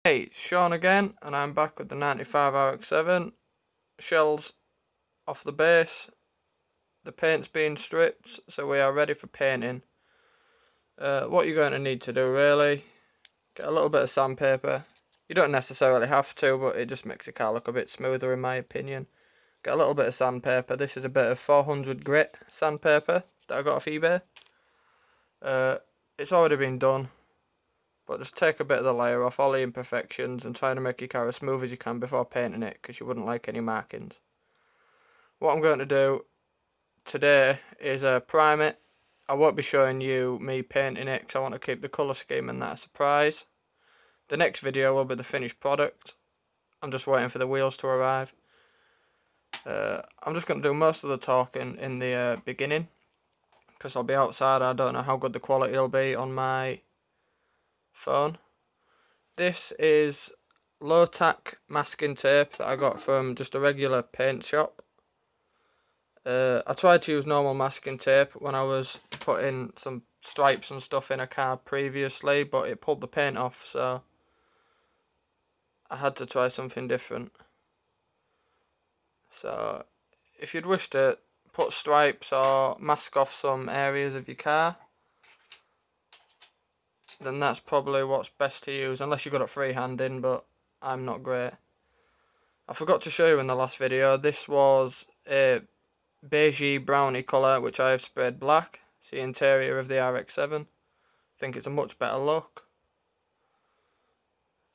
Hey, it's Sean again, and I'm back with the 95 RX-7. Shells off the base, the paint's been stripped, so we are ready for painting. What you're going to need to do really, get a little bit of sandpaper. You don't necessarily have to, but it just makes the car look a bit smoother in my opinion. Get a little bit of sandpaper. This is a bit of 400 grit sandpaper that I got off eBay. It's already been done. But just take a bit of the layer off, all the imperfections, and try to make your car as smooth as you can before painting it, because you wouldn't like any markings. What I'm going to do today is prime it. I won't be showing you me painting it, because I want to keep the colour scheme and that a surprise. The next video will be the finished product. I'm just waiting for the wheels to arrive. I'm just going to do most of the talking in the beginning, because I'll be outside. I don't know how good the quality will be on my phone. This is low tack masking tape that I got from just a regular paint shop. I tried to use normal masking tape when I was putting some stripes and stuff in a car previously, but it pulled the paint off, so I had to try something different. So if you'd wish to put stripes or mask off some areas of your car, then that's probably what's best to use, unless you've got it freehanding, but I'm not great. I forgot to show you in the last video, this was a beigey brownie colour which I have sprayed black. It's the interior of the RX-7. I think it's a much better look.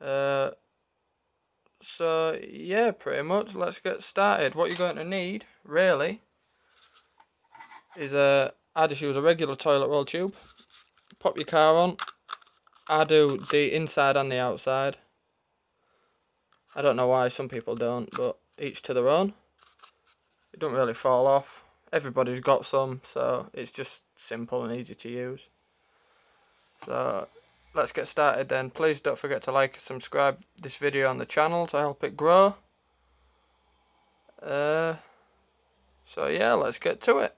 So yeah, pretty much, let's get started. What you're going to need, really, is I just use a regular toilet roll tube. Pop your car on. I do the inside and the outside. I don't know why some people don't, but each to their own. It don't really fall off. Everybody's got some, so it's just simple and easy to use. So let's get started then. Please don't forget to like and subscribe this video on the channel to help it grow. So yeah, let's get to it.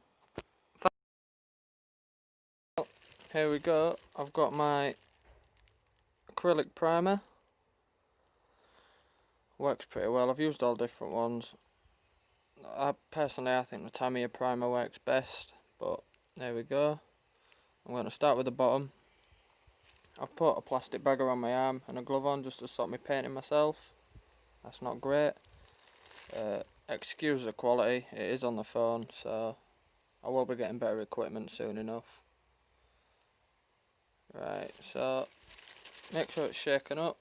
Here we go. I've got my acrylic primer. Works pretty well. I've used all different ones. Personally, I think the Tamiya primer works best, but there we go. I'm going to start with the bottom. I've put a plastic bag around my arm and a glove on just to stop me painting myself. That's not great. Excuse the quality, it is on the phone, so I will be getting better equipment soon enough. Right, so make sure it's shaken up.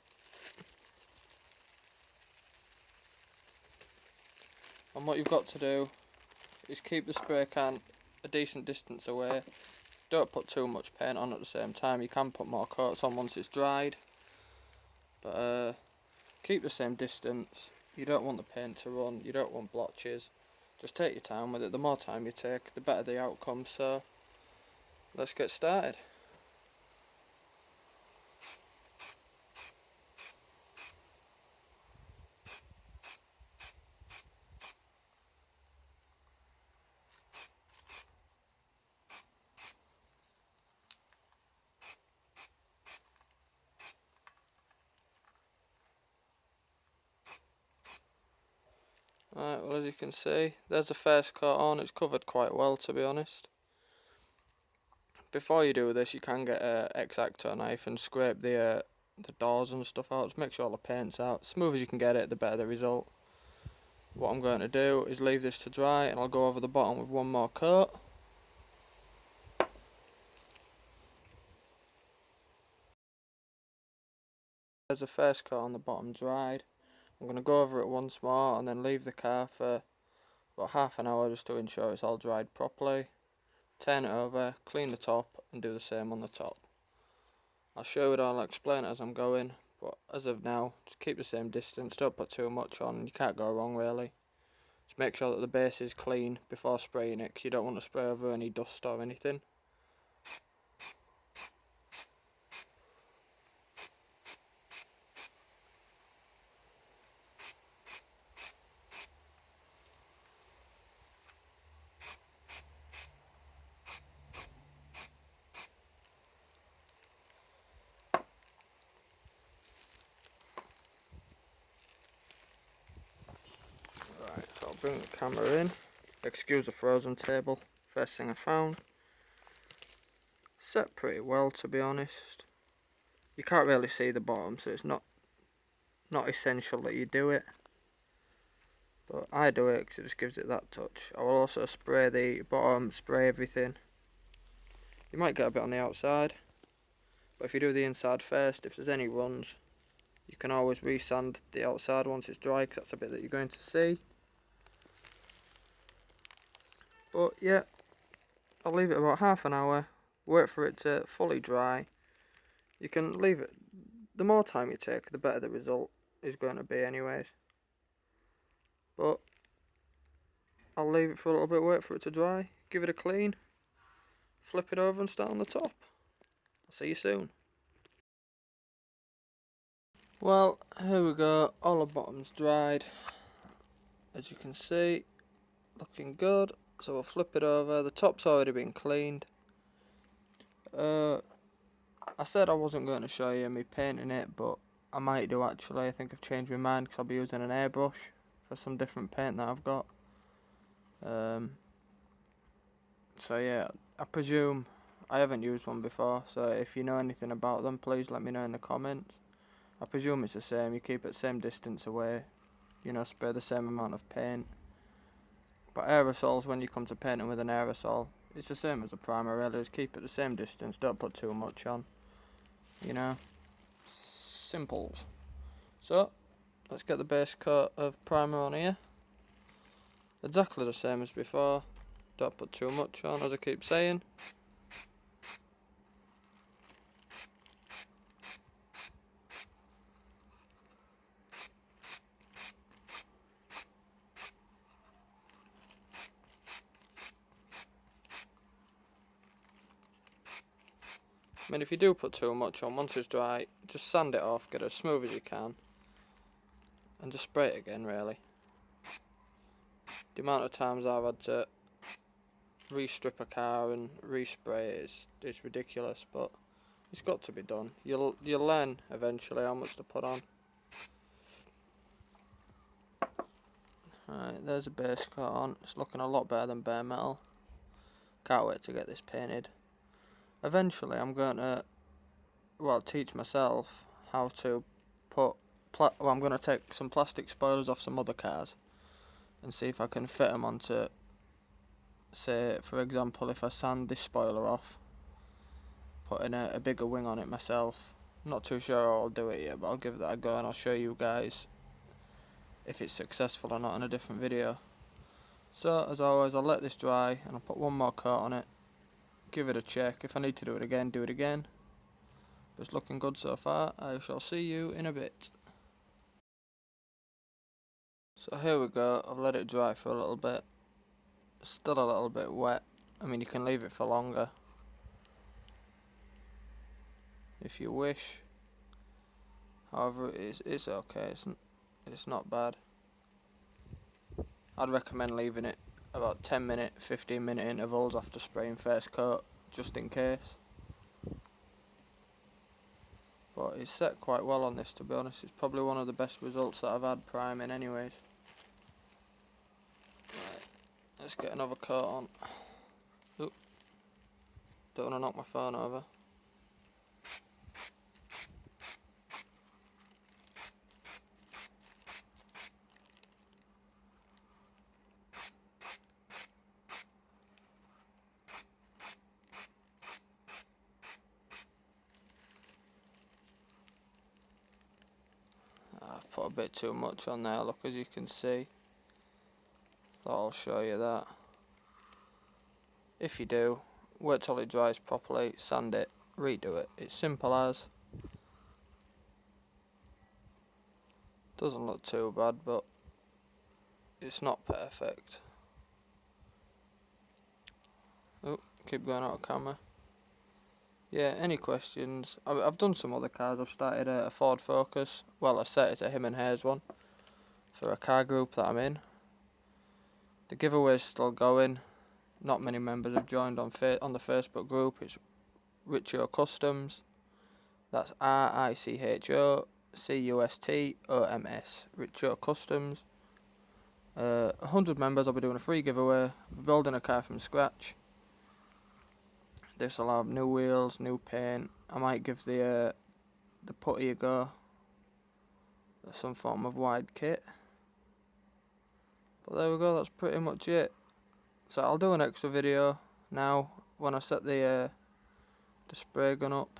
And what you've got to do is keep the spray can a decent distance away. Don't put too much paint on at the same time. You can put more coats on once it's dried, but keep the same distance. You don't want the paint to run, you don't want blotches. Just take your time with it. The more time you take, the better the outcome. So let's get started. Right, well, as you can see, there's the first coat on. It's covered quite well, to be honest. Before you do this, you can get a X-Acto knife and scrape the doors and stuff out. Just make sure all the paint's out. Smooth as you can get it, the better the result. What I'm going to do is leave this to dry, and I'll go over the bottom with one more coat. There's the first coat on the bottom dried. I'm going to go over it once more and then leave the car for about half an hour just to ensure it's all dried properly. Turn it over, clean the top, and do the same on the top. I'll show it all, I'll explain it as I'm going, but as of now, just keep the same distance, don't put too much on, you can't go wrong really. Just make sure that the base is clean before spraying it, because you don't want to spray over any dust or anything. bring the camera in. Excuse the frozen table. First thing I found. Set pretty well, to be honest. You can't really see the bottom, so it's not essential that you do it. But I do it because it just gives it that touch. I will also spray the bottom, spray everything. You might get a bit on the outside, but if you do the inside first, if there's any runs, you can always resand the outside once it's dry, because that's a bit that you're going to see. But yeah, I'll leave it about half an hour, wait for it to fully dry. You can leave it, the more time you take, the better the result is going to be anyways. But I'll leave it for a little bit, wait for it to dry, give it a clean, flip it over and start on the top. I'll see you soon. Well, here we go, all the bottom's dried, as you can see, looking good. So we'll flip it over, the top's already been cleaned. I said I wasn't going to show you me painting it, but I might do actually. I think I've changed my mind because I'll be using an airbrush for some different paint that I've got. So yeah, I presume I haven't used one before, so if you know anything about them, please let me know in the comments. I presume it's the same, you keep it the same distance away, you know, spray the same amount of paint. But aerosols, when you come to painting with an aerosol, it's the same as a primer really, just keep it the same distance, don't put too much on, you know, simples. So, let's get the base coat of primer on here, exactly the same as before, don't put too much on as I keep saying. I mean, if you do put too much on, once it's dry, just sand it off, get it as smooth as you can, and just spray it again, really. The amount of times I've had to re-strip a car and respray it is ridiculous, but it's got to be done. You'll learn eventually how much to put on. Right, there's a base coat on. It's looking a lot better than bare metal. Can't wait to get this painted. Eventually I'm going to, well, teach myself how to put, I'm going to take some plastic spoilers off some other cars and see if I can fit them onto, say, for example, if I sand this spoiler off, putting a bigger wing on it myself. Not too sure how I'll do it yet, but I'll give that a go and I'll show you guys if it's successful or not in a different video. So, as always, I'll let this dry and I'll put one more coat on it, give it a check. If I need to do it again, do it again. But it's looking good so far. I shall see you in a bit. So here we go, I've let it dry for a little bit. It's still a little bit wet. I mean, you can leave it for longer if you wish. However, it's okay, it's not bad. I'd recommend leaving it about 10 minute, 15 minute intervals after spraying first coat, just in case. But it's set quite well on this, to be honest. It's probably one of the best results that I've had priming anyways. Right, let's get another coat on. Oop. Don't want to knock my phone over. I've put a bit too much on there, look, as you can see. Thought I'll show you that. If you do, wait till it dries properly, sand it, redo it. It's simple as. Doesn't look too bad, but it's not perfect. Oh, keep going out of camera. Yeah, any questions? I've done some other cars. I've started a Ford Focus. Well, I set it a him and hers one for a car group that I'm in. The giveaway's still going. Not many members have joined on the Facebook group. It's Hotwheels Customs. That's RICHOCUSTOMS. Hotwheels Customs. 100 members, I'll be doing a free giveaway, building a car from scratch. This will have new wheels, new paint. I might give the putty a go. Some form of wide kit. But there we go, that's pretty much it. So I'll do an extra video now when I set the spray gun up.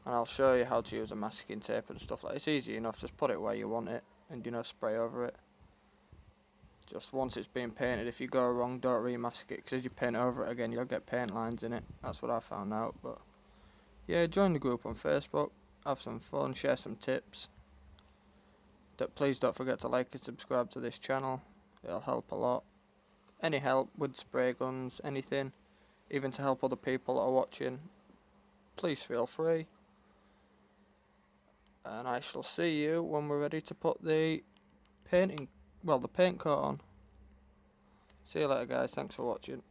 And I'll show you how to use a masking tape and stuff like that. It's easy enough, just put it where you want it and spray over it. Just once it's been painted, if you go wrong, don't remask it, because as you paint over it again, you'll get paint lines in it. That's what I found out. But yeah, join the group on Facebook, have some fun, share some tips. Please don't forget to like and subscribe to this channel, it'll help a lot. Any help with spray guns, anything, even to help other people that are watching, please feel free. And I shall see you when we're ready to put the paint coat on. See you later guys, thanks for watching.